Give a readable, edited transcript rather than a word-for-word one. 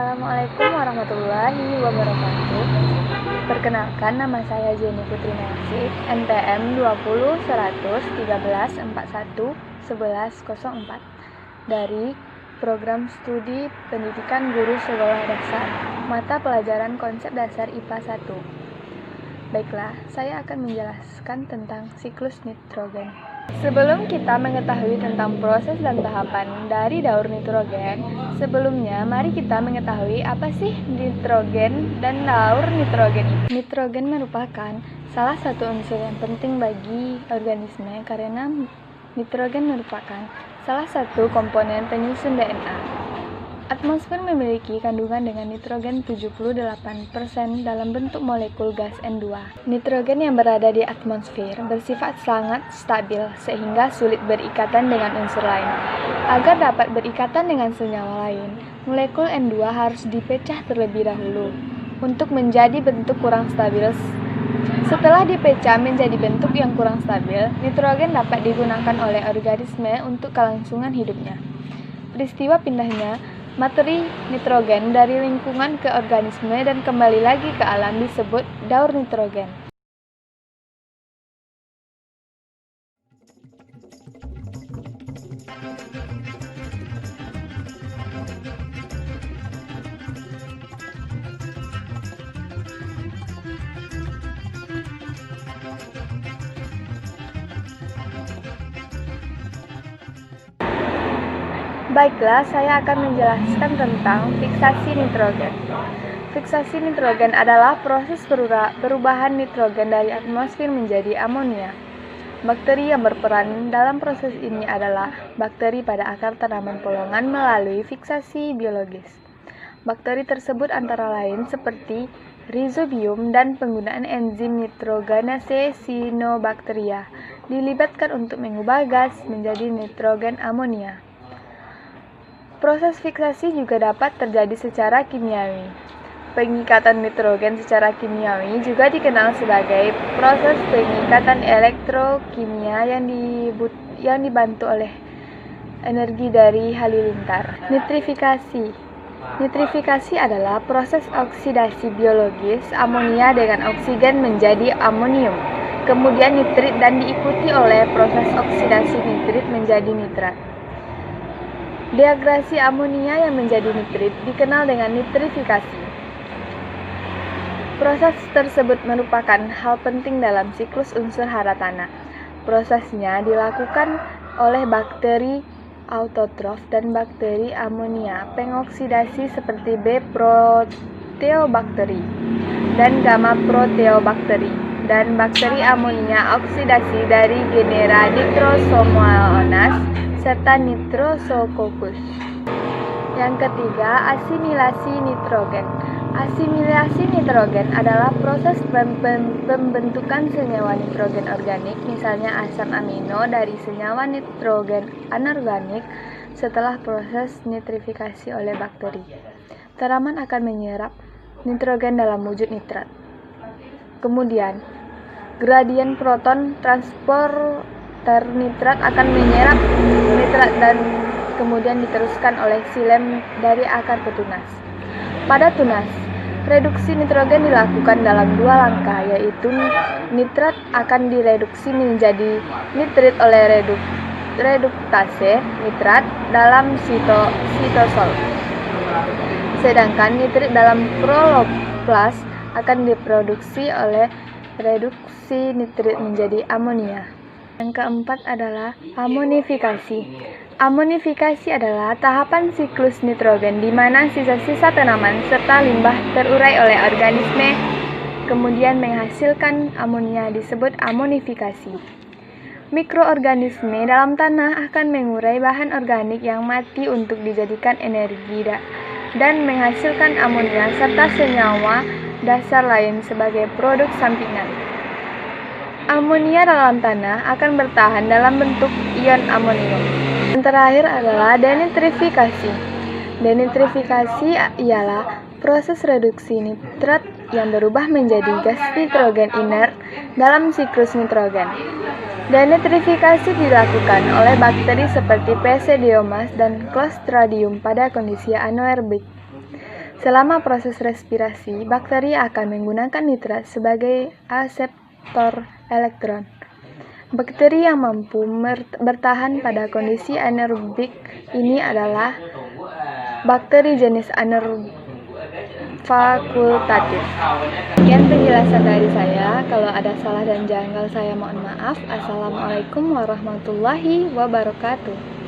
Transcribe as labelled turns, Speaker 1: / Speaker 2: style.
Speaker 1: Assalamualaikum warahmatullahi wabarakatuh. Perkenalkan, nama saya Jenny Putri Nelsi, NPM 20 100 13 41 11 04 dari Program Studi Pendidikan Guru Sekolah Dasar, mata pelajaran Konsep Dasar IPA 1. Baiklah, saya akan menjelaskan tentang siklus nitrogen. Sebelum kita mengetahui tentang proses dan tahapan dari daur nitrogen, sebelumnya mari kita mengetahui apa sih nitrogen dan daur nitrogen itu. Nitrogen merupakan salah satu unsur yang penting bagi organisme karena nitrogen merupakan salah satu komponen penyusun DNA. Atmosfer memiliki kandungan dengan nitrogen 78% dalam bentuk molekul gas N2. Nitrogen yang berada di atmosfer bersifat sangat stabil sehingga sulit berikatan dengan unsur lain. Agar dapat berikatan dengan senyawa lain, molekul N2 harus dipecah terlebih dahulu untuk menjadi bentuk kurang stabil. Setelah dipecah menjadi bentuk yang kurang stabil, nitrogen dapat digunakan oleh organisme untuk kelangsungan hidupnya. Peristiwa pindahnya materi nitrogen dari lingkungan ke organisme dan kembali lagi ke alam disebut daur nitrogen. Baiklah, saya akan menjelaskan tentang fiksasi nitrogen. Fiksasi nitrogen adalah proses perubahan nitrogen dari atmosfer menjadi amonia. Bakteri yang berperan dalam proses ini adalah bakteri pada akar tanaman polongan melalui fiksasi biologis. Bakteri tersebut antara lain seperti Rhizobium dan penggunaan enzim nitrogenase Cyanobacteria dilibatkan untuk mengubah gas menjadi nitrogen amonia. Proses fiksasi juga dapat terjadi secara kimiawi. Pengikatan nitrogen secara kimiawi juga dikenal sebagai proses pengikatan elektrokimia yang dibantu oleh energi dari halilintar. Nitrifikasi. Nitrifikasi adalah proses oksidasi biologis amonia dengan oksigen menjadi amonium, kemudian nitrit dan diikuti oleh proses oksidasi nitrit menjadi nitrat. Degrasi amonia yang menjadi nitrit dikenal dengan nitrifikasi. Proses tersebut merupakan hal penting dalam siklus unsur hara tanah. Prosesnya dilakukan oleh bakteri autotrof dan bakteri amonia pengoksidasi seperti B. proteobakteri dan gamma proteobakteri dan bakteri amonia oksidasi dari genera Nitrosomonas serta Nitrosococcus. Yang ketiga, asimilasi nitrogen. Asimilasi nitrogen adalah proses pembentukan senyawa nitrogen organik, misalnya asam amino dari senyawa nitrogen anorganik setelah proses nitrifikasi oleh bakteri. Tanaman akan menyerap nitrogen dalam wujud nitrat. Kemudian, gradien proton transporter nitrat akan menyerap nitrat dan kemudian diteruskan oleh xilem dari akar ke tunas. Pada tunas, reduksi nitrogen dilakukan dalam dua langkah, yaitu nitrat akan direduksi menjadi nitrit oleh reduktase nitrat dalam sitosol. Sedangkan nitrit dalam kloroplas akan diproduksi oleh reduksi nitrit menjadi amonia. Yang keempat adalah amonifikasi. Amonifikasi adalah tahapan siklus nitrogen di mana sisa-sisa tanaman serta limbah terurai oleh organisme kemudian menghasilkan amonia disebut amonifikasi. Mikroorganisme dalam tanah akan mengurai bahan organik yang mati untuk dijadikan energi dan menghasilkan amonia serta senyawa dasar lain sebagai produk sampingan. Amonia dalam tanah akan bertahan dalam bentuk ion amonium. Yang terakhir adalah denitrifikasi. Denitrifikasi ialah proses reduksi nitrat yang berubah menjadi gas nitrogen inert dalam siklus nitrogen. Denitrifikasi dilakukan oleh bakteri seperti Pseudomonas dan Clostridium pada kondisi anaerobik. Selama proses respirasi, bakteri akan menggunakan nitrat sebagai aseptor elektron. Bakteri yang mampu bertahan pada kondisi anaerobik ini adalah bakteri jenis anaerob fakultatif. Sekian penjelasan dari saya. Kalau ada salah dan janggal, saya mohon maaf. Assalamualaikum warahmatullahi wabarakatuh.